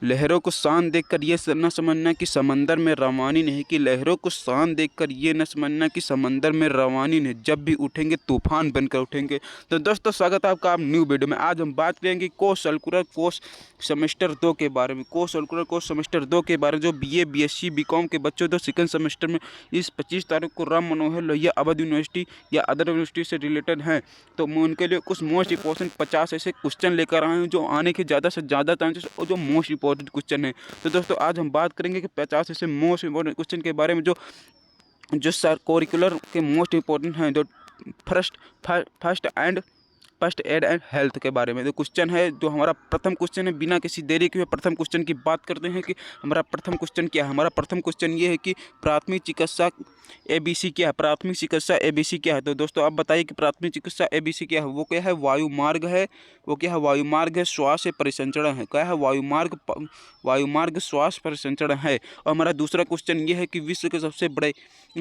लहरों को शान देखकर ये न समझना कि समंदर में रवानी नहीं, कि लहरों को शान देखकर ये न समझना कि समंदर में रवानी नहीं, जब भी उठेंगे तूफान बनकर उठेंगे। तो दोस्तों स्वागत है आपका आप न्यू वीडियो में। आज हम बात करेंगे कोर्स सर्कुलर कोर्स सेमेस्टर 2 के बारे में। कोर्स सर्कुलर कोर्स सेमेस्टर 2 के बारे में जो बीए बीएससी बीकॉम के बच्चों जो सेकंड सेमेस्टर में इस 25 तारीख को राम मनोहर लोहिया अवध यूनिवर्सिटी या अदर यूनिवर्सिटी से रिलेटेड हैं, तो मैं उनके लिए कुछ मोस्ट इंपॉर्टेंट 50 ऐसे क्वेश्चन लेकर आए हैं जो आने के ज़्यादा से ज़्यादा चांसेस और जो मोस्ट इंपॉर्टेंट क्वेश्चन है। तो दोस्तों आज हम बात करेंगे कि 50 ऐसे मोस्ट इंपॉर्टेंट क्वेश्चन के बारे में जो जो सर कोरिकुलर के मोस्ट इंपॉर्टेंट हैं, जो first first aid and health के बारे में जो क्वेश्चन है। जो हमारा प्रथम क्वेश्चन है, बिना किसी देरी के प्रथम क्वेश्चन की बात करते हैं कि हमारा प्रथम क्वेश्चन क्या है। हमारा प्रथम क्वेश्चन ये है कि प्राथमिक चिकित्सा एबीसी क्या है। प्राथमिक चिकित्सा एबीसी क्या है। तो दोस्तों आप बताइए कि प्राथमिक चिकित्सा एबीसी क्या है। वो क्या है, वायुमार्ग है। वो क्या है, वायुमार्ग है, श्वास है, परिसंचरण है। क्या है, वायुमार्ग श्वास परिसंचरण है। और हमारा दूसरा क्वेश्चन ये है कि विश्व के सबसे बड़े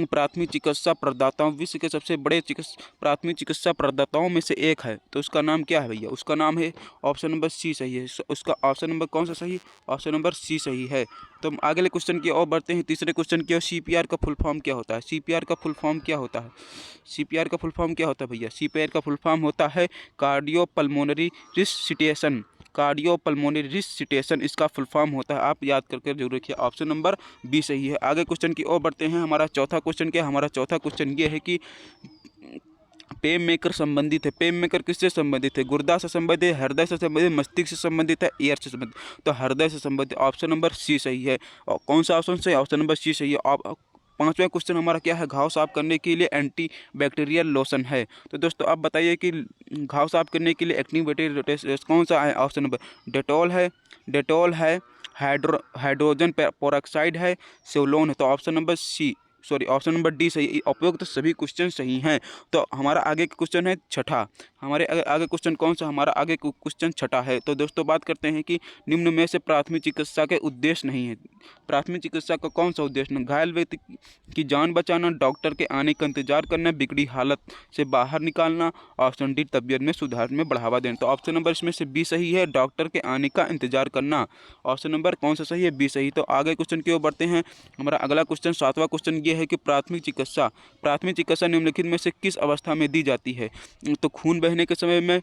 प्राथमिक चिकित्सा प्रदाताओं विश्व के सबसे बड़े प्राथमिक चिकित्सा प्रदाताओं में से एक है, तो उसका नाम क्या है भैया। उसका नाम है ऑप्शन नंबर सी सही है। उसका ऑप्शन नंबर कौन सा सही, ऑप्शन नंबर सी सही है। तो हम अगले क्वेश्चन की ओर बढ़ते हैं। तीसरे क्वेश्चन की ओर, सीपीआर का फुल फॉर्म क्या होता है। सीपीआर का फुल फॉर्म क्या होता है। सीपीआर का फुल फॉर्म क्या होता है भैया। सीपीआर का फुल फॉर्म होता है cardio pulmonary resuscitation. Cardio pulmonary resuscitation इसका फुल फॉर्म होता है। आप याद करके जरूर रखिए। ऑप्शन नंबर बी सही है। आगे क्वेश्चन की ओर बढ़ते हैं। हमारा चौथा क्वेश्चन क्या है। हमारा चौथा क्वेश्चन ये है कि पेम मेकर संबंधित है। पेम मेकर किससे संबंधित है। गुर्दा से संबंधित है, हृदय से संबंधित, मस्तिष्क से संबंधित है, एयर से संबंधित। तो हृदय से संबंधित ऑप्शन नंबर सी सही है। और कौन सा ऑप्शन सही, ऑप्शन नंबर सी सही है। पांचवा क्वेश्चन हमारा क्या है, घाव साफ करने के लिए एंटी बैक्टीरियल लोशन है। तो दोस्तों आप बताइए कि घाव साफ करने के लिए एंटी बैक्टीरियल कौन सा है। ऑप्शन नंबर डेटॉल है, हाइड्रोजन पेरोक्साइड है, सेवलोन है। तो option number C option number D सही। उपयुक्त सभी क्वेश्चन सही हैं। तो हमारा आगे क्वेश्चन है छठा। हमारे आगे क्वेश्चन कौन सा, हमारा आगे क्वेश्चन छठा है। तो दोस्तों बात करते हैं कि निम्न में से प्राथमिक चिकित्सा के उद्देश्य नहीं है। प्राथमिक चिकित्सा का कौन सा उद्देश्य नहीं। घायल व्यक्ति की जान बचाना, डॉक्टर के आने का इंतजार करना, बिगड़ी हालत से बाहर निकालना, ऑप्शन डी तबीयत में सुधार में बढ़ावा देना। तो ऑप्शन नंबर इसमें से बी सही है, डॉक्टर के आने का इंतजार करना। ऑप्शन नंबर कौन सा सही है, बी सही। तो आगे क्वेश्चन की ओर बढ़ते हैं। हमारा अगला क्वेश्चन सातवां क्वेश्चन ये है कि प्राथमिक चिकित्सा निम्नलिखित में से किस अवस्था में दी जाती है। तो खून बहने के समय में,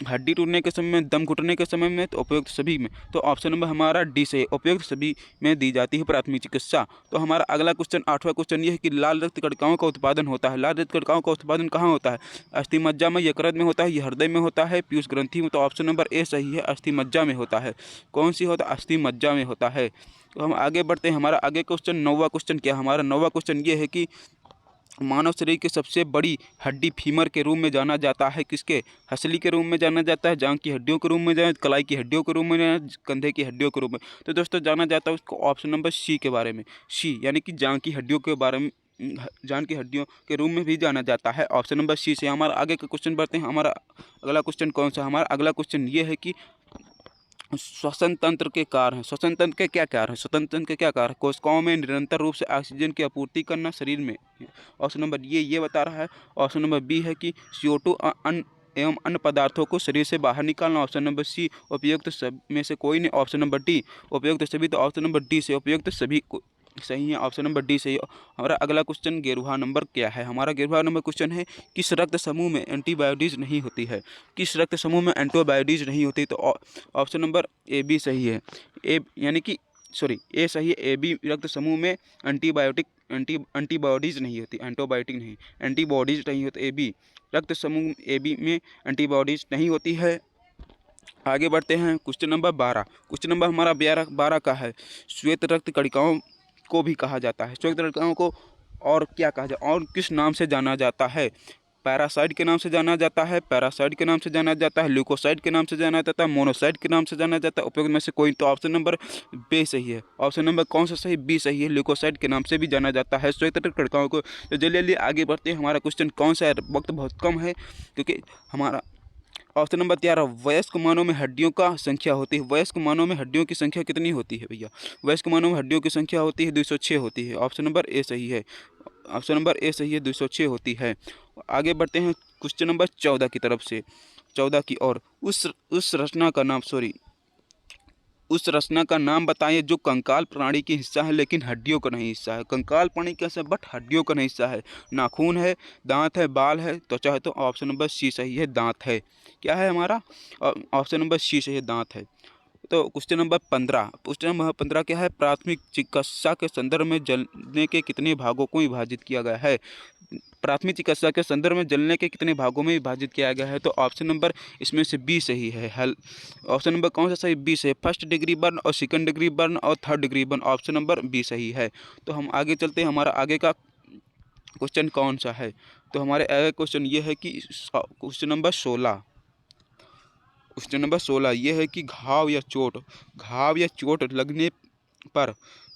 हड्डी टूटने के समय में, दम घुटने के समय में, तो उपयुक्त सभी में। तो ऑप्शन नंबर हमारा डी से उपयुक्त सभी में दी जाती है प्राथमिक चिकित्सा। तो हमारा अगला क्वेश्चन आठवां क्वेश्चन ये है कि लाल रक्त कणिकाओं का उत्पादन होता है। लाल रक्त कणिकाओं का उत्पादन कहाँ होता है। अस्थि मज्जा में, यकृत में होता है, यह हृदय में होता है, पीयूष ग्रंथि में। तो ऑप्शन नंबर ए सही है, अस्थि मज्जा में होता है। कौन सी होता है, अस्थि मज्जा में होता है। तो हम आगे बढ़ते हैं। हमारा आगे क्वेश्चन नौवां क्वेश्चन क्या, हमारा नौवां क्वेश्चन ये है कि मानव शरीर की सबसे बड़ी हड्डी फीमर के रूप में जाना जाता है किसके। हंसली के रूप में जाना जाता है, जांघ की हड्डियों के रूप में जाना, कलाई की हड्डियों के रूप में जाना, कंधे की हड्डियों के रूप में। तो दोस्तों जाना जाता है उसको ऑप्शन नंबर सी के बारे में। सी यानी कि जांघ की हड्डियों के बारे में, जान की हड्डियों के रूप में भी जाना जाता है। ऑप्शन नंबर सी से। हमारा आगे का क्वेश्चन बढ़ते हैं। हमारा अगला क्वेश्चन कौन सा, हमारा अगला क्वेश्चन ये है कि श्वसन तंत्र के कार्य हैं। श्वसन तंत्र के क्या कार्य हैं। श्वसन तंत्र के क्या कार्य है। कोशिकाओं में निरंतर रूप से ऑक्सीजन की आपूर्ति करना शरीर में। ऑप्शन नंबर ये बता रहा है। ऑप्शन नंबर बी है कि CO2 अन्न एवं अन्य पदार्थों को शरीर से बाहर निकालना। ऑप्शन नंबर सी उपयुक्त सब में से कोई नहीं। ऑप्शन नंबर डी उपयुक्त सभी। तो ऑप्शन नंबर डी से उपयुक्त सभी सही है। ऑप्शन नंबर डी सही। हमारा अगला क्वेश्चन 11वां नंबर क्या है। हमारा 11वां नंबर क्वेश्चन है किस रक्त समूह में एंटीबायोटीज नहीं होती है। किस रक्त समूह में एंटीबायोटीज नहीं होती। तो ऑप्शन नंबर ए बी सही है। ए यानी कि ए सही है। ए बी रक्त समूह में एंटीबॉडीज नहीं होती। एंटीबायोटिक नहीं, एंटीबॉडीज नहीं होती। ए बी रक्त समूह ए बी में एंटीबॉडीज नहीं होती है। आगे बढ़ते हैं। Question number 12। क्वेश्चन नंबर हमारा 12 का है। श्वेत रक्त कणिकाओं को भी कहा जाता है। श्वेत कणिकाओं को और क्या कहा जाता है, और किस नाम से जाना जाता है। पैरासाइट के नाम से जाना जाता है, पैरासाइट के नाम से जाना जाता है, ल्यूकोसाइट के नाम से जाना जाता है, मोनोसाइट के नाम से जाना जाता है। उपयुक्त में से कोई। तो ऑप्शन नंबर बी सही है। ऑप्शन नंबर कौन सा सही, बी सही है। ल्यूकोसाइट के नाम से भी जाना जाता है श्वेत रक्त कणिकाओं को। तो जल्दी जल्दी आगे बढ़ते हैं। हमारा क्वेश्चन कौन सा है, वक्त बहुत कम है क्योंकि हमारा ऑप्शन नंबर 13। वयस्क मानव में हड्डियों का संख्या होती है। वयस्क मानव में हड्डियों की संख्या कितनी होती है भैया। वयस्क मानव में हड्डियों की संख्या होती है 206 होती है। ऑप्शन नंबर ए सही है। ऑप्शन नंबर ए सही है, 206 होती है। आगे बढ़ते हैं क्वेश्चन नंबर 14 की तरफ से, 14 की ओर। उस रचना का नाम उस रचना का नाम बताइए जो कंकाल प्राणी की हिस्सा है लेकिन हड्डियों का नहीं हिस्सा है। कंकाल प्राणी कैसा है बट हड्डियों का नहीं हिस्सा है। नाखून है, दांत है, बाल है, त्वचा है। तो ऑप्शन नंबर सी सही है, दांत है। क्या है हमारा? ऑप्शन नंबर सी सही है, दांत है। तो क्वेश्चन नंबर 15 क्या है? प्राथमिक चिकित्सा के संदर्भ में जलने के कितने भागों को विभाजित किया गया है? प्राथमिक चिकित्सा के संदर्भ में जलने के कितने भागों में विभाजित किया गया है? तो ऑप्शन नंबर इसमें से बी सही है। हल ऑप्शन नंबर कौन सा सही? बी सही। फर्स्ट डिग्री बर्न और सेकंड डिग्री बर्न और third degree burn. Option number B सही है। तो हम आगे चलते हैं, हमारा आगे का क्वेश्चन कौन सा है? तो हमारे आगे क्वेश्चन ये है कि क्वेश्चन नंबर 16 ये है कि घाव या चोट लगने पर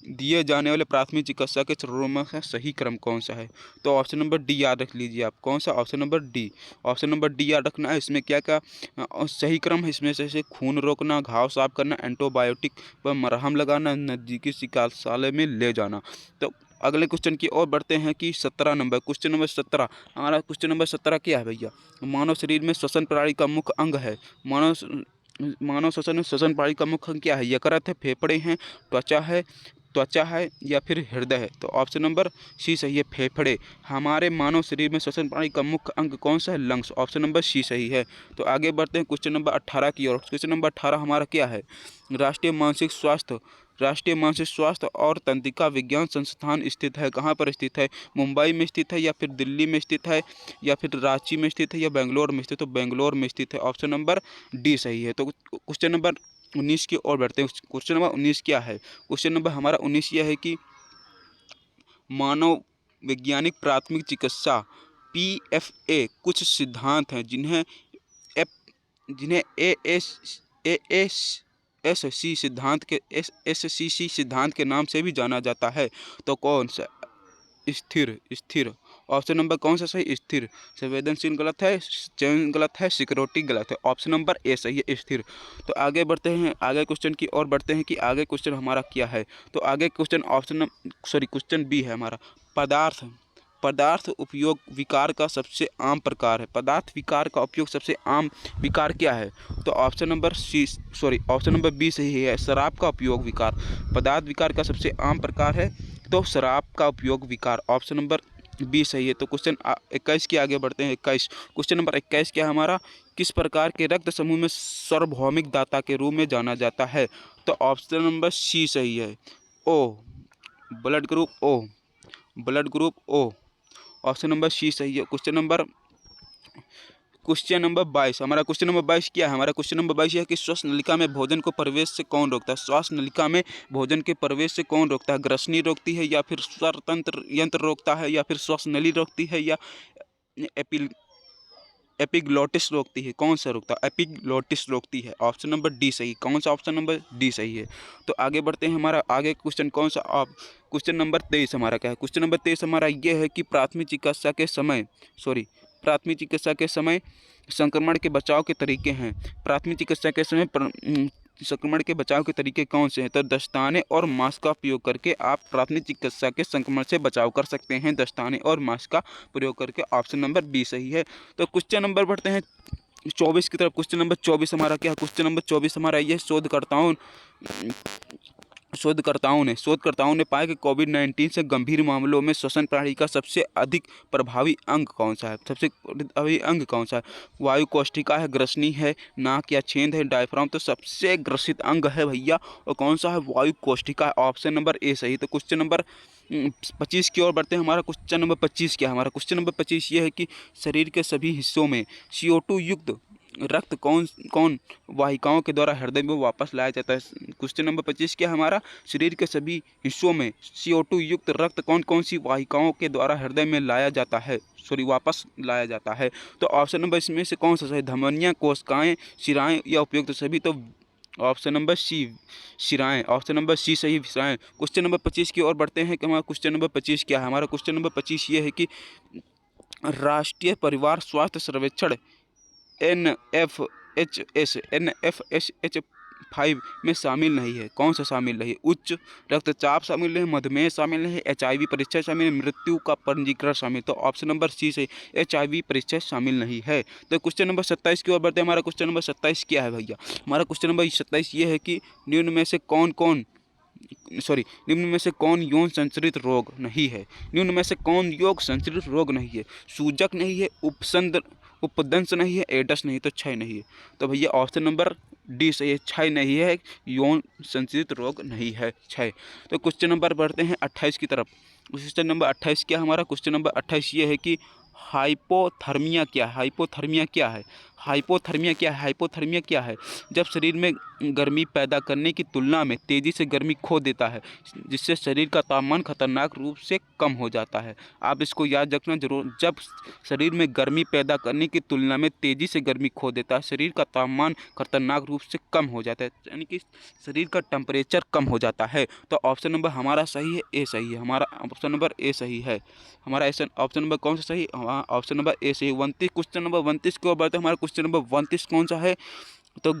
दिए जाने वाले प्राथमिक चिकित्सा के चरणों का सही क्रम कौन सा है? तो ऑप्शन नंबर डी याद रख लीजिए आप। कौन सा? Option number D. Option number D याद रखना है। इसमें क्या क्या सही क्रम है? इसमें से खून रोकना, घाव साफ करना, एंटीबायोटिक पर मरहम लगाना, नज़दीकी चिकित्सालय में ले जाना। तो अगले क्वेश्चन की ओर बढ़ते हैं कि 17 नंबर, क्वेश्चन नंबर 17। हमारा क्वेश्चन नंबर 17 क्या है भैया? मानव शरीर में श्वसन प्रणाली का मुख्य अंग है। मानव श्वसन प्रणाली का मुख्य अंग क्या है? यकृत है, फेफड़े हैं, त्वचा है या फिर हृदय है? तो ऑप्शन नंबर सी सही है, फेफड़े। हमारे मानव शरीर में श्वसन प्रणाली का मुख्य अंग कौन सा है? लंग्स। ऑप्शन नंबर सी सही है। तो आगे बढ़ते हैं क्वेश्चन नंबर 18 की ओर। क्वेश्चन नंबर 18 हमारा क्या है? राष्ट्रीय मानसिक स्वास्थ्य और तंत्रिका विज्ञान संस्थान स्थित है कहाँ पर स्थित है? मुंबई में स्थित है या फिर दिल्ली में स्थित है या फिर रांची में स्थित है या बेंगलोर में स्थित है? तो बेंगलोर में स्थित है। ऑप्शन नंबर डी सही है। तो क्वेश्चन नंबर 19 की ओर बढ़ते हैं। क्वेश्चन नंबर 19 क्या है? क्वेश्चन नंबर हमारा 19 यह है कि मानव वैज्ञानिक प्राथमिक चिकित्सा PFA कुछ सिद्धांत हैं जिन्हें SCC सिद्धांत के नाम से भी जाना जाता है। तो कौन सा? स्थिर। ऑप्शन नंबर कौन सा सही? स्थिर। संवेदनशील गलत है, चयन गलत है, सिक्योरिटी गलत है। ऑप्शन नंबर ए सही है, स्थिर। तो आगे बढ़ते हैं, आगे क्वेश्चन की ओर बढ़ते हैं कि आगे क्वेश्चन हमारा क्या है? तो आगे क्वेश्चन क्वेश्चन बी है हमारा। पदार्थ उपयोग विकार का सबसे आम प्रकार है। पदार्थ विकार का उपयोग सबसे आम विकार क्या है? तो ऑप्शन नंबर बी सही है, शराब का उपयोग विकार। पदार्थ विकार का सबसे आम प्रकार है तो शराब का उपयोग विकार। ऑप्शन नंबर बी सही है। तो क्वेश्चन 21 के आगे बढ़ते हैं। 21 क्वेश्चन नंबर 21 क्या है हमारा? किस प्रकार के रक्त समूह में सार्वभौमिक दाता के रूप में जाना जाता है? तो ऑप्शन नंबर सी सही है, O. Blood group O. Option number C सही है। क्वेश्चन नंबर 22 हमारा क्वेश्चन नंबर 22 क्या है? हमारा क्वेश्चन नंबर 22 है कि श्वास नलिका में भोजन को प्रवेश से कौन रोकता है? श्वास नलिका में भोजन के प्रवेश से कौन रोकता है? ग्रसनी रोकती है या फिर स्वरतंत्र यंत्र रोकता है या फिर श्वास नली रोकती है या एपिग्लोटिस रोकती है? कौन सा रोकता है? एपिग्लोटिस रोकती है। ऑप्शन नंबर डी सही। कौन सा? ऑप्शन नंबर डी सही है। तो आगे बढ़ते हैं, हमारा आगे क्वेश्चन कौन सा? क्वेश्चन नंबर 23 हमारा क्या है? क्वेश्चन नंबर 23 हमारा ये है कि प्राथमिक चिकित्सा के समय संक्रमण के बचाव के तरीके हैं। प्राथमिक चिकित्सा के समय संक्रमण के बचाव के तरीके कौन से हैं? तो दस्ताने और मास्क का उपयोग करके आप प्राथमिक चिकित्सा के संक्रमण से बचाव कर सकते हैं। दस्ताने और मास्क का प्रयोग करके। ऑप्शन नंबर बी सही है। तो क्वेश्चन नंबर बढ़ते हैं 24 की तरफ। क्वेश्चन नंबर 24 हमारा क्या है? क्वेश्चन नंबर 24 हमारा यह शोधकर्ताओं ने पाया कि कोविड-19 से गंभीर मामलों में श्वसन प्रणाली का सबसे अधिक प्रभावी अंग कौन सा है? वायु कोशिका है, ग्रसनी है, नाक या छेद है, डायफ्राम। तो सबसे ग्रसित अंग है भैया और कौन सा है? वायु कोशिका। ऑप्शन नंबर ए सही। तो क्वेश्चन नंबर 25 की ओर बढ़ते हैं। हमारा क्वेश्चन नंबर 25 क्या है? हमारा क्वेश्चन नंबर 25 ये है कि शरीर के सभी हिस्सों में CO2 युक्त रक्त कौन वाहिकाओं के द्वारा हृदय में वापस लाया जाता है? क्वेश्चन नंबर 25 क्या हमारा? शरीर के सभी हिस्सों में CO2 युक्त रक्त कौन सी वाहिकाओं के द्वारा हृदय में वापस लाया जाता है? तो ऑप्शन नंबर इसमें से कौन सा सही? धमनियाँ, कोशिकाएं, शिराएं या उपयुक्त सभी? तो ऑप्शन नंबर सी, शिराएं। ऑप्शन नंबर सी सही, शिराएं। क्वेश्चन नंबर 25 की ओर बढ़ते हैं कि हमारा क्वेश्चन नंबर 25 क्या है? हमारा क्वेश्चन नंबर 25 ये है कि राष्ट्रीय परिवार स्वास्थ्य सर्वेक्षण NFHS 5 में शामिल नहीं है। कौन सा शामिल नहीं है? उच्च रक्तचाप शामिल है, मधुमेह शामिल है, HIV परीक्षण शामिल है, मृत्यु का पंजीकरण शामिल। तो ऑप्शन नंबर सी से HIV परीक्षण शामिल नहीं है। तो क्वेश्चन नंबर 27 की ओर बढ़ते हैं। हमारा क्वेश्चन नंबर 27 क्या है भैया? हमारा क्वेश्चन नंबर 27 ये है कि निम्न में से कौन यौन संचरित रोग नहीं है? निम्न में से कौन यौन संचरित रोग नहीं है? सूजक नहीं है, उपदंश नहीं है, एडस नहीं, तो क्षय नहीं है। तो भैया ऑप्शन नंबर डी सही है, क्षय नहीं है, यौन संचरित रोग नहीं है क्षय। तो क्वेश्चन नंबर बढ़ते हैं 28 की तरफ। क्वेश्चन नंबर 28 क्या? हमारा क्वेश्चन नंबर 28 ये है कि हाइपोथर्मिया क्या है? हाइपोथर्मिया क्या है? हाइपोथर्मिया क्या है? हाइपोथर्मिया क्या है? जब शरीर में गर्मी पैदा करने की तुलना में तेज़ी से गर्मी खो देता है, जिससे शरीर का तापमान खतरनाक रूप से कम हो जाता है। आप इसको याद रखना जरूर। जब शरीर में गर्मी पैदा करने की तुलना में तेज़ी से गर्मी खो देता है, शरीर का तापमान खतरनाक रूप से कम हो जाता है, यानी कि शरीर का टेम्परेचर कम हो जाता है। तो ऑप्शन नंबर हमारा सही है, ए सही है। हमारा ऑप्शन नंबर ए सही है। हमारा ऑप्शन नंबर कौन सा सही? ऑप्शन नंबर ए सही। 29 क्वेश्चन नंबर 29 की ओर बढ़ते हैं। हमारा क्वेश्चन नंबर 29 कौन सा है? तो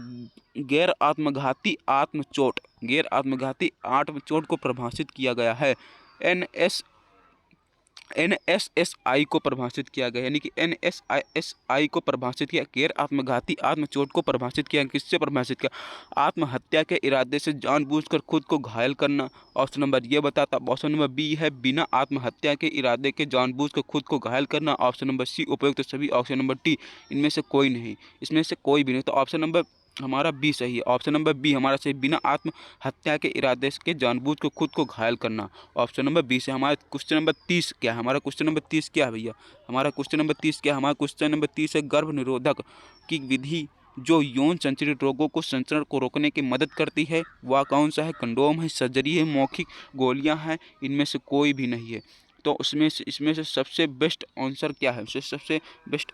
गैर आत्मघाती आत्मचोट को परिभाषित किया गया है। NSSI को परिभाषित किया गया, यानी कि NSSI को परिभाषित किया। गैर आत्मघाती आत्मचोट को परिभाषित किया, किससे परिभाषित किया? आत्महत्या के इरादे से जानबूझकर खुद को घायल करना। ऑप्शन नंबर ये बताता। ऑप्शन नंबर बी है बिना आत्महत्या के इरादे के जानबूझकर खुद को घायल करना। ऑप्शन नंबर सी उपयुक्त सभी। ऑप्शन नंबर डी इनमें से कोई नहीं, इसमें से कोई भी नहीं। तो ऑप्शन नंबर हमारा बी सही है। ऑप्शन नंबर बी हमारा सही, बिना आत्महत्या के इरादे के जानबूझ कर खुद को घायल करना। ऑप्शन नंबर बी से। हमारा क्वेश्चन नंबर 30 क्या है? हमारा क्वेश्चन नंबर 30 क्या है भैया? हमारा क्वेश्चन नंबर 30 क्या है? हमारा क्वेश्चन नंबर 30 है गर्भ निरोधक की विधि जो यौन संचरित रोगों को संचरण को रोकने की मदद करती है, वह कौन सा है? कंडोम है, सर्जरी है, मौखिक गोलियां हैं, इनमें से कोई भी नहीं है। तो इसमें से सबसे बेस्ट आंसर क्या है? सबसे बेस्ट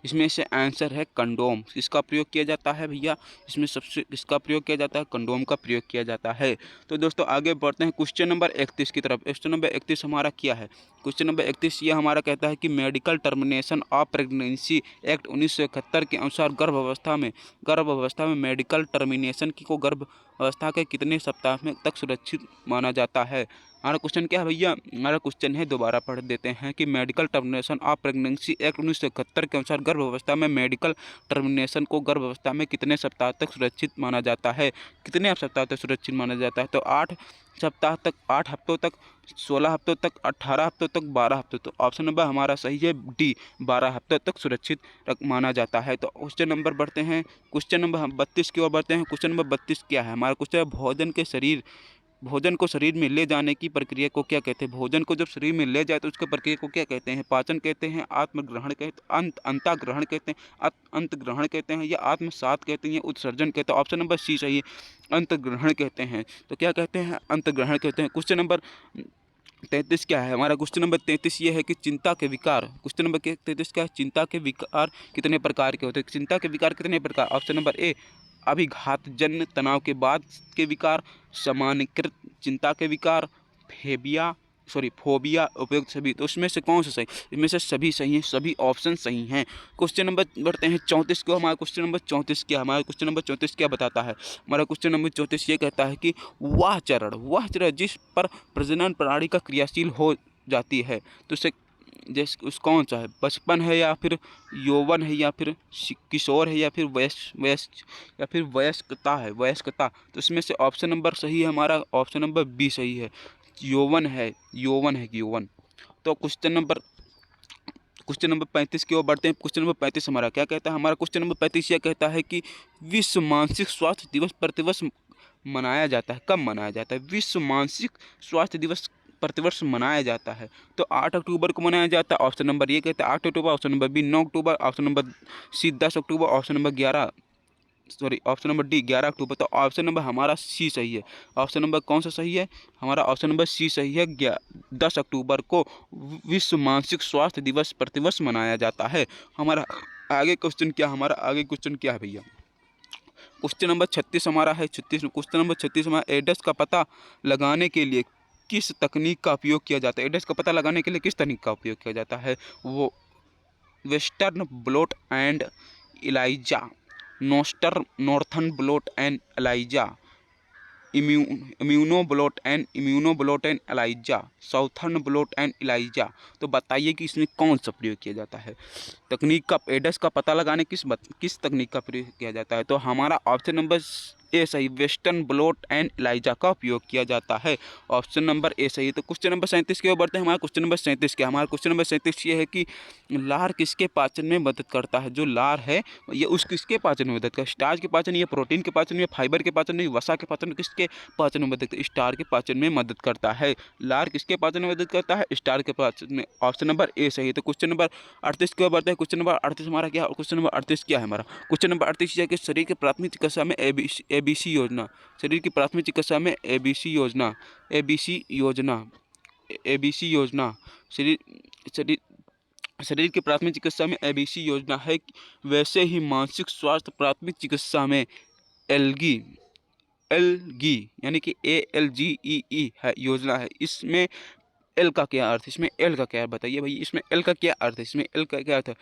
इसमें से आंसर है कंडोम। इसका प्रयोग किया जाता है भैया, इसमें सबसे इसका प्रयोग किया जाता है, कंडोम का प्रयोग किया जाता है। तो दोस्तों आगे बढ़ते हैं क्वेश्चन नंबर 31 की तरफ। क्वेश्चन नंबर 31 हमारा क्या है? क्वेश्चन नंबर 31 ये हमारा कहता है कि medical termination of pregnancy act 1971 के अनुसार गर्भावस्था में मेडिकल टर्मिनेशन को गर्भावस्था के कितने सप्ताह में तक सुरक्षित माना जाता है? हमारा क्वेश्चन क्या है भैया? हमारा क्वेश्चन है, दोबारा पढ़ देते हैं कि medical termination of pregnancy act 1971 के अनुसार गर्भावस्था में मेडिकल टर्मिनेशन को गर्भावस्था में कितने सप्ताह तक सुरक्षित माना जाता है? कितने सप्ताह तक सुरक्षित माना जाता है? तो 8 सप्ताह तक, 8 हफ्तों तक, 16 हफ्तों तक, 18 हफ्तों तक, 12 हफ्तों तक। तो ऑप्शन नंबर हमारा सही है डी, 12 हफ्तों तक सुरक्षित माना जाता है। तो क्वेश्चन नंबर बढ़ते हैं, क्वेश्चन नंबर 32 की ओर बढ़ते हैं। क्वेश्चन नंबर 32 क्या है? हमारा क्वेश्चन है भोजन को शरीर में ले जाने की प्रक्रिया को क्या कहते हैं? भोजन को जब शरीर में ले जाए तो उसके प्रक्रिया को क्या कहते हैं? पाचन कहते हैं, आत्मग्रहण कहते हैं, अंतःग्रहण कहते हैं, अंतग्रहण कहते हैं, या आत्मसात कहते हैं, या उत्सर्जन कहते हैं। ऑप्शन नंबर सी सही है, अंतग्रहण कहते हैं। तो क्या कहते हैं? अंतग्रहण कहते हैं। क्वेश्चन नंबर 33 क्या है? हमारा क्वेश्चन नंबर 33 ये है कि चिंता के विकार। क्वेश्चन नंबर 33 क्या है? चिंता के विकार कितने प्रकार के होते हैं? चिंता के विकार कितने प्रकार? ऑप्शन नंबर ए अभिघातजन्य तनाव के बाद के विकार, सामान्यकृत चिंता के विकार, फोबिया उपयुक्त सभी। तो उसमें से कौन सा सही? इसमें से सभी सही हैं, सभी ऑप्शन सही हैं। क्वेश्चन नंबर बढ़ते हैं 34 को। हमारा क्वेश्चन नंबर 34 क्या? हमारा क्वेश्चन नंबर 34 क्या बताता है? हमारा क्वेश्चन नंबर 34 ये कहता है कि वह चरण जिस पर प्रजनन प्रणाली का क्रियाशील हो जाती है, तो उसे जैसे उस कौन सा है? बचपन है, या फिर यौवन है, या फिर किशोर है, या फिर वयस्कता है, वयस्कता। तो इसमें से ऑप्शन नंबर सही है हमारा, ऑप्शन नंबर बी सही है, यौवन है, यौवन। तो क्वेश्चन नंबर 35 की ओर बढ़ते हैं। क्वेश्चन नंबर 35 हमारा क्या कहता है? हमारा क्वेश्चन नंबर 35 यह कहता है कि विश्व मानसिक स्वास्थ्य दिवस प्रतिवर्ष मनाया जाता है। कब मनाया जाता है? विश्व मानसिक स्वास्थ्य दिवस प्रतिवर्ष मनाया जाता है। तो 8 अक्टूबर को मनाया जाता है। ऑप्शन नंबर ये कहता है 8 अक्टूबर, ऑप्शन नंबर बी 9 अक्टूबर, ऑप्शन नंबर सी 10 अक्टूबर, ऑप्शन नंबर डी 11 अक्टूबर। तो ऑप्शन नंबर हमारा सी सही है। ऑप्शन नंबर कौन सा सही है? हमारा ऑप्शन नंबर सी सही है, 10 अक्टूबर को विश्व मानसिक स्वास्थ्य दिवस प्रतिवर्ष मनाया जाता है। हमारा आगे क्वेश्चन क्या? हमारा आगे क्वेश्चन क्या है भैया? क्वेश्चन नंबर 36 हमारा है। क्वेश्चन नंबर 36 हमारा एड्स का पता लगाने के लिए किस तकनीक का उपयोग किया जाता है? एड्स का पता लगाने के लिए किस तकनीक का उपयोग किया जाता है? वो वेस्टर्न ब्लॉट एंड इलाइजा नोस्टर northern blot and ELISA, immunoblot and ELISA, southern blot and ELISA. तो बताइए कि इसमें कौन सा प्रयोग किया जाता है। तकनीक का एडस का पता लगाने किस तकनीक का प्रयोग किया जाता है। तो हमारा ऑप्शन नंबर ए सही, वेस्टर्न ब्लोट एंड एलाइजा का उपयोग किया जाता है। ऑप्शन नंबर ए सही। तो क्वेश्चन नंबर 37 के ओर बढ़ते हैं। हमारा क्वेश्चन नंबर 37 क्या, हमारा क्वेश्चन नंबर 37 ये है कि लार किसके पाचन में मदद करता है। जो लार है ये उस किसके पाचन में मदद करता है, स्टार्च के पाचन, या प्रोटीन के पाचन, या फाइबर के पाचन, या वसा के पाचन, किसके पाचन में मदद करता है, स्टार के पाचन में मदद करता है। लार किसके पाचन में मदद करता है, स्टार के पाचन में। ऑप्शन नंबर ए सही। तो क्वेश्चन नंबर 38 की ओर बढ़ते हैं। क्वेश्चन नंबर 38 हमारा क्या, क्वेश्चन नंबर 38 क्या है हमारा, क्वेश्चन नंबर 38 है कि शरीर के प्राथमिक चिकित्सा में एबीसी योजना, शरीर की प्राथमिक चिकित्सा में एबीसी योजना, एबीसी योजना, एबीसी योजना, शरीर शरीर शरीर की प्राथमिक चिकित्सा में एबीसी योजना है। वैसे ही मानसिक स्वास्थ्य प्राथमिक चिकित्सा में एलगी एलगी यानी कि ALGEE है, योजना है। इसमें एल का क्या अर्थ है, इसमें एल का क्या बताइए भाई, इसमें एल का क्या अर्थ है, इसमें एल का क्या अर्थ है।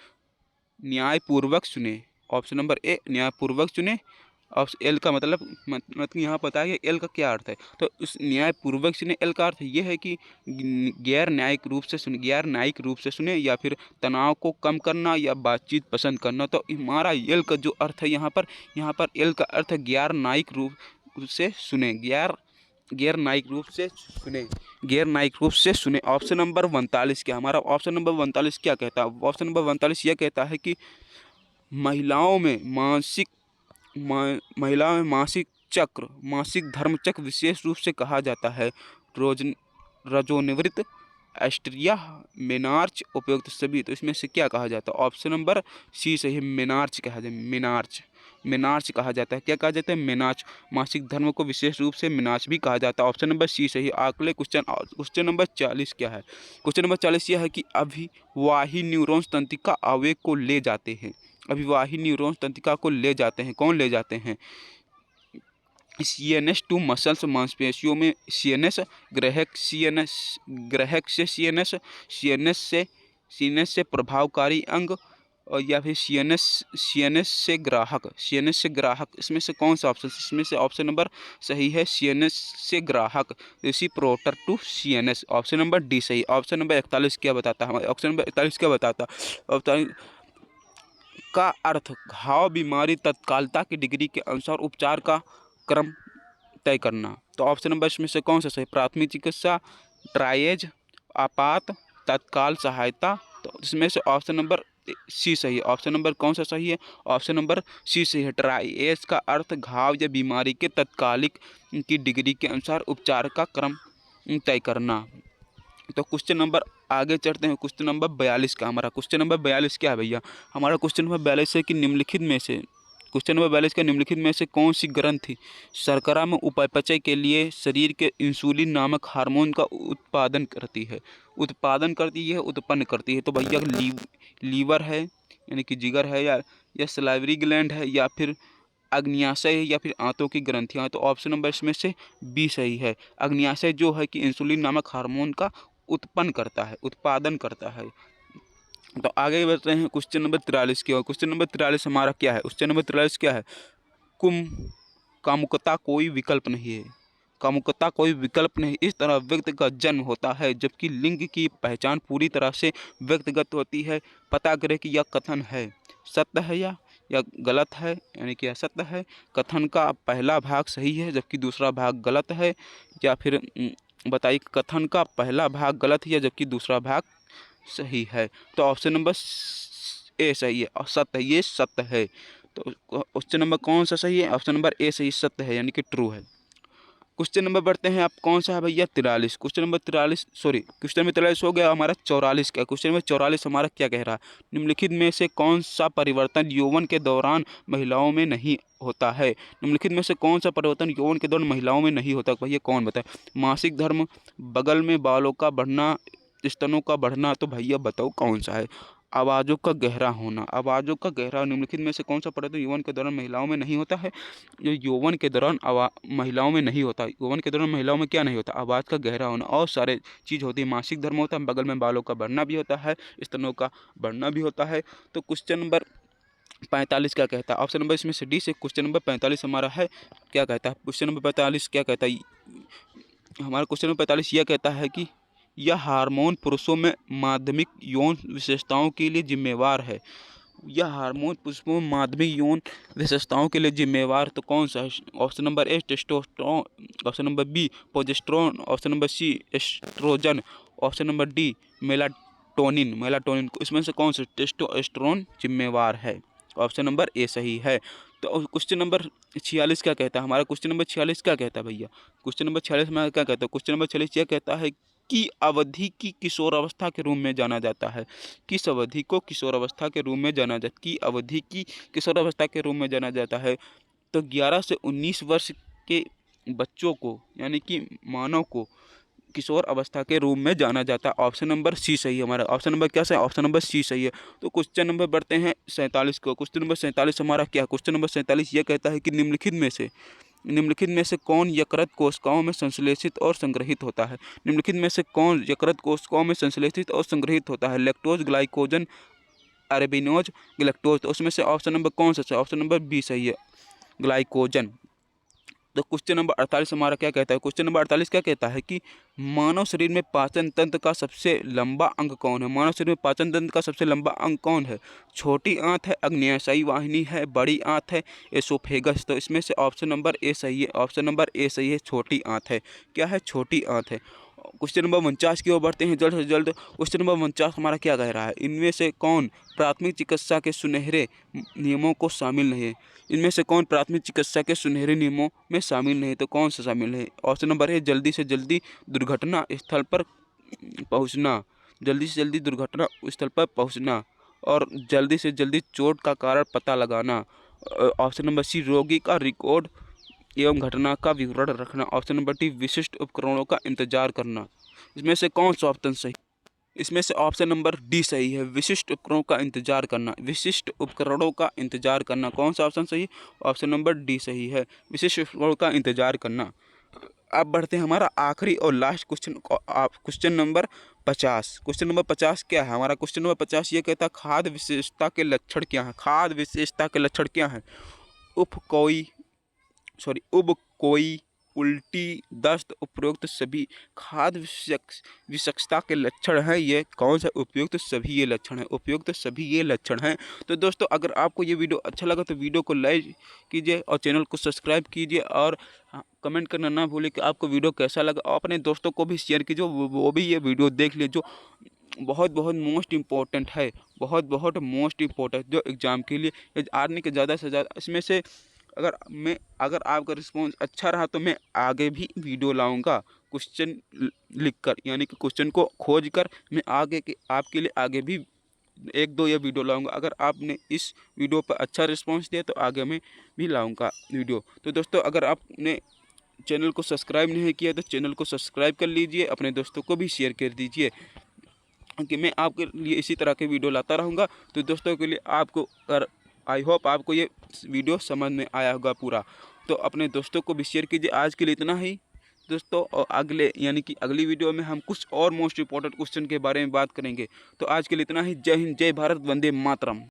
न्यायपूर्वक चुने, ऑप्शन नंबर ए न्यायपूर्वक चुने। ऑप्शन एल का मतलब यहाँ पता है कि एल का क्या अर्थ है। तो उस न्यायपूर्वक चुने, एल का अर्थ ये है कि गैर न्यायिक रूप से सुने, गैर न्यायिक रूप से सुने, या फिर तनाव को कम करना, या बातचीत पसंद करना। तो हमारा एल का जो अर्थ है यहाँ पर एल का अर्थ है गैर न्यायिक रूप से सुने, गैर न्यायिक रूप से सुने, गैर न्यायिक रूप से सुने। ऑप्शन नंबर 39 क्या, हमारा ऑप्शन नंबर 39 क्या कहता है। ऑप्शन नंबर 39 यह कहता है कि महिलाओं में मासिक चक्र, मासिक धर्म चक्र विशेष रूप से कहा जाता है रोज रजोनिवृत्त, एस्ट्रिया, मेनार्च, उपयुक्त सभी। तो इसमें से क्या कहा जाता है। ऑप्शन नंबर सी सही, मेनार्च कहा जाए, मेनार्च कहा जाता है। क्या कहा जाता है, मेनार्च। मासिक धर्म को विशेष रूप से मेनार्च भी कहा जाता है। ऑप्शन नंबर सी सही। अगले क्वेश्चन नंबर 40 क्या है, क्वेश्चन नंबर 40 यह है कि अभिवाही न्यूरॉन्स तंत्रिका आवेग को ले जाते हैं, अभिवाही न्यूरॉन्स तंत्रिका को ले जाते हैं, कौन ले जाते हैं। CNS टू मसल्स, मांसपेशियों में CNS, ग्रहक से CNS से प्रभावकारी अंग, और या फिर CNS से ग्राहक, इसमें से कौन सा ऑप्शन, इसमें से ऑप्शन नंबर सही है CNS से ग्राहक, receptor to CNS। Option number D सही। ऑप्शन नंबर 41 क्या बताता है, ऑप्शन नंबर 41 क्या बताता है का अर्थ, घाव बीमारी तत्कालता की डिग्री के अनुसार उपचार का क्रम तय करना। तो ऑप्शन नंबर इसमें से कौन सा सही, प्राथमिक चिकित्सा, ट्रायेज, आपात, तत्काल सहायता। तो इसमें से ऑप्शन नंबर सी सही है। ऑप्शन नंबर कौन सा सही है, ऑप्शन नंबर सी सही है। ट्रायेज का अर्थ घाव या बीमारी के तत्कालिक की डिग्री के अनुसार उपचार का क्रम तय करना। तो क्वेश्चन नंबर आगे चढ़ते हैं। क्वेश्चन नंबर 42 का, हमारा क्वेश्चन नंबर 42 क्या है भैया, हमारा क्वेश्चन नंबर 42 है कि निम्नलिखित में से, क्वेश्चन नंबर 42 का निम्नलिखित में से कौन सी ग्रंथि शर्करा में उपापचय के लिए शरीर के इंसुलिन नामक हार्मोन का उत्पादन करती है, उत्पन्न करती है। तो भैया लीवर है यानी कि जिगर है, या सलाइवरी ग्लैंड है, या फिर अग्न्याशय है, या फिर आंतों की ग्रंथियां हैं। तो ऑप्शन नंबर इसमें से बी सही है। अग्न्याशय जो है कि इंसुलिन नामक हार्मोन का उत्पादन करता है। तो आगे बढ़ते हैं क्वेश्चन नंबर 43 की ओर। क्वेश्चन नंबर 43 हमारा क्या है, क्वेश्चन नंबर 43 क्या है, कामुकता कोई विकल्प नहीं है, कामुकता कोई विकल्प नहीं। इस तरह व्यक्ति का जन्म होता है जबकि लिंग की पहचान पूरी तरह से व्यक्तिगत होती है। पता करें कि यह कथन है सत्य है या गलत है, यानी कि असत्य है। कथन का पहला भाग सही है जबकि दूसरा भाग गलत है, या फिर बताइए कथन का पहला भाग गलत है या जबकि दूसरा भाग सही है। तो ऑप्शन नंबर ए सही है, सत्य है, ये सत्य है। तो ऑप्शन नंबर कौन सा सही है, ऑप्शन नंबर ए सही, सत्य है, यानी कि ट्रू है। क्वेश्चन नंबर बढ़ते हैं, आप कौन सा है भैया 43, question number 43 sorry question number 43 हो गया, हमारा 44 का क्वेश्चन नंबर 44 हमारा क्या कह रहा है, निम्नलिखित में से कौन सा परिवर्तन यौवन के दौरान महिलाओं में नहीं होता है। निम्नलिखित में से कौन सा परिवर्तन यौवन के दौरान महिलाओं में नहीं होता, भैया कौन बताए। मासिक धर्म, बगल में बालों का बढ़ना, स्तनों का बढ़ना। तो भैया बताओ कौन सा है। आवाज़ों का गहरा होना, आवाज़ों का गहरा, निम्नलिखित में से कौन सा परिवर्तन यौवन के दौरान महिलाओं में नहीं होता है। जो यौवन के दौरान महिलाओं में नहीं होता, यौवन के दौरान महिलाओं में क्या नहीं होता, आवाज़ का गहरा होना, और सारे चीज़ होती है। मासिक धर्म होता है, बगल में बालों का बढ़ना भी होता है, स्तनों का बढ़ना भी होता है। तो क्वेश्चन नंबर 45 क्या कहता है? ऑप्शन नंबर इसमें से डी से क्वेश्चन नंबर 45 हमारा है, क्या कहता है? क्वेश्चन नंबर 45 क्या कहता है? हमारा क्वेश्चन नंबर 45 यह कहता है कि यह हार्मोन पुरुषों में माध्यमिक यौन विशेषताओं के लिए जिम्मेवार है। यह हार्मोन पुरुषों में माध्यमिक यौन विशेषताओं के लिए जिम्मेवार तो कौन सा है? Option number A testosterone, option number B progesterone, option number C oestrogen, option number D melatonin इसमें से कौन सा टेस्टोस्टेरोन जिम्मेवार है? ऑप्शन नंबर ए सही है। तो क्वेश्चन नंबर 46 क्या कहता है? हमारा क्वेश्चन नंबर 46 क्या कहता है भैया? क्वेश्चन नंबर 46 में क्या कहता है? क्वेश्चन नंबर 46 यह कहता है कि अवधि की किशोरावस्था के रूप में जाना जाता है। किस अवधि को किशोरावस्था के रूप में जाना जाता की अवधि की किशोरावस्था के रूप में जाना जाता है? तो 11 से 19 वर्ष के बच्चों को यानी कि मानव को किशोर अवस्था के रूप में जाना जाता है। ऑप्शन नंबर सी सही है हमारा। ऑप्शन नंबर क्या सही? ऑप्शन नंबर सी सही है। तो क्वेश्चन नंबर बढ़ते हैं 47 को। क्वेश्चन नंबर 47 हमारा क्या? क्वेश्चन नंबर 47 यह कहता है कि निम्नलिखित में से कौन यकृत कोशिकाओं में संश्लेषित और संग्रहित होता है? निम्नलिखित में से कौन यकृत कोशिकाओं में संश्लेषित और संग्रहित होता है? Lactose, glycogen, arabinose, galactose. तो उसमें से ऑप्शन नंबर कौन सा? ऑप्शन नंबर बी सही है, ग्लाइकोजन। तो क्वेश्चन नंबर 48 हमारा क्या कहता है? क्वेश्चन नंबर 48 क्या कहता है कि मानव शरीर में पाचन तंत्र का सबसे लंबा अंग कौन है? मानव शरीर में पाचन तंत्र का सबसे लंबा अंग कौन है? छोटी आंत है, अग्न्याशयी वाहिनी है, बड़ी आंत है, एसोफेगस। तो इसमें से ऑप्शन नंबर ए सही है। ऑप्शन नंबर ए सही है, छोटी आंत है। क्या है? छोटी आंत है। क्वेश्चन नंबर 49 की ओर बढ़ते हैं जल्द से जल्द। क्वेश्चन नंबर 49 हमारा क्या कह रहा है? इनमें से कौन प्राथमिक चिकित्सा के सुनहरे नियमों को शामिल नहीं है? इनमें से कौन प्राथमिक चिकित्सा के सुनहरे नियमों में शामिल नहीं है? तो कौन सा शामिल है? ऑप्शन नंबर है जल्दी से जल्दी दुर्घटना स्थल पर पहुंचना, जल्दी से जल्दी दुर्घटना स्थल पर पहुंचना और जल्दी से जल्दी चोट का कारण पता लगाना। ऑप्शन नंबर सी रोगी का रिकॉर्ड एवं घटना का विवरण रखना। ऑप्शन नंबर डी विशिष्ट उपकरणों का इंतजार करना। इसमें से कौन सा ऑप्शन सही? इसमें से ऑप्शन नंबर डी सही है, विशिष्ट उपकरणों का इंतजार करना। विशिष्ट उपकरणों का इंतजार करना कौन सा ऑप्शन सही है? ऑप्शन नंबर डी सही है, विशिष्ट उपकरणों का इंतजार करना। अब बढ़ते हैं हमारा आखिरी और last question, question number 50। Question number 50 क्या है? हमारा क्वेश्चन नंबर 50 ये कहता है खाद्य विशेषता के लक्षण क्या है? खाद्य विशेषता के लक्षण क्या है? उब कोई उल्टी, दस्त, उपरोक्त सभी खाद्य विषाक्तता के लक्षण हैं। ये कौन सा? उपयुक्त सभी ये लक्षण हैं, उपयुक्त सभी ये लक्षण हैं। तो दोस्तों अगर आपको ये वीडियो अच्छा लगा तो वीडियो को लाइक कीजिए और चैनल को सब्सक्राइब कीजिए और कमेंट करना ना भूलिए कि आपको वीडियो कैसा लगा और अपने दोस्तों को भी शेयर कीजिए, वो भी ये वीडियो देख ले, जो बहुत बहुत मोस्ट इम्पोर्टेंट है, बहुत बहुत मोस्ट इम्पोर्टेंट जो एग्ज़ाम के लिए आने के ज़्यादा से ज़्यादा। इसमें से अगर आपका रिस्पॉन्स अच्छा रहा तो मैं आगे भी वीडियो लाऊंगा क्वेश्चन लिखकर, यानी कि क्वेश्चन को खोज कर मैं आगे के आपके लिए आगे भी 1-2 या वीडियो लाऊंगा। अगर आपने इस वीडियो पर अच्छा रिस्पॉन्स दिया तो आगे मैं भी लाऊंगा वीडियो। तो दोस्तों अगर आपने चैनल को सब्सक्राइब नहीं किया तो चैनल को सब्सक्राइब कर लीजिए, अपने दोस्तों को भी शेयर कर दीजिए कि मैं आपके लिए इसी तरह के वीडियो लाता रहूँगा। तो दोस्तों के लिए आपको अगर आई होप आपको ये वीडियो समझ में आया होगा पूरा, तो अपने दोस्तों को भी शेयर कीजिए। आज के लिए इतना ही दोस्तों, और अगले यानी कि अगली वीडियो में हम कुछ और मोस्ट इम्पोर्टेंट क्वेश्चन के बारे में बात करेंगे। तो आज के लिए इतना ही। जय हिंद, जय भारत, वंदे मातरम।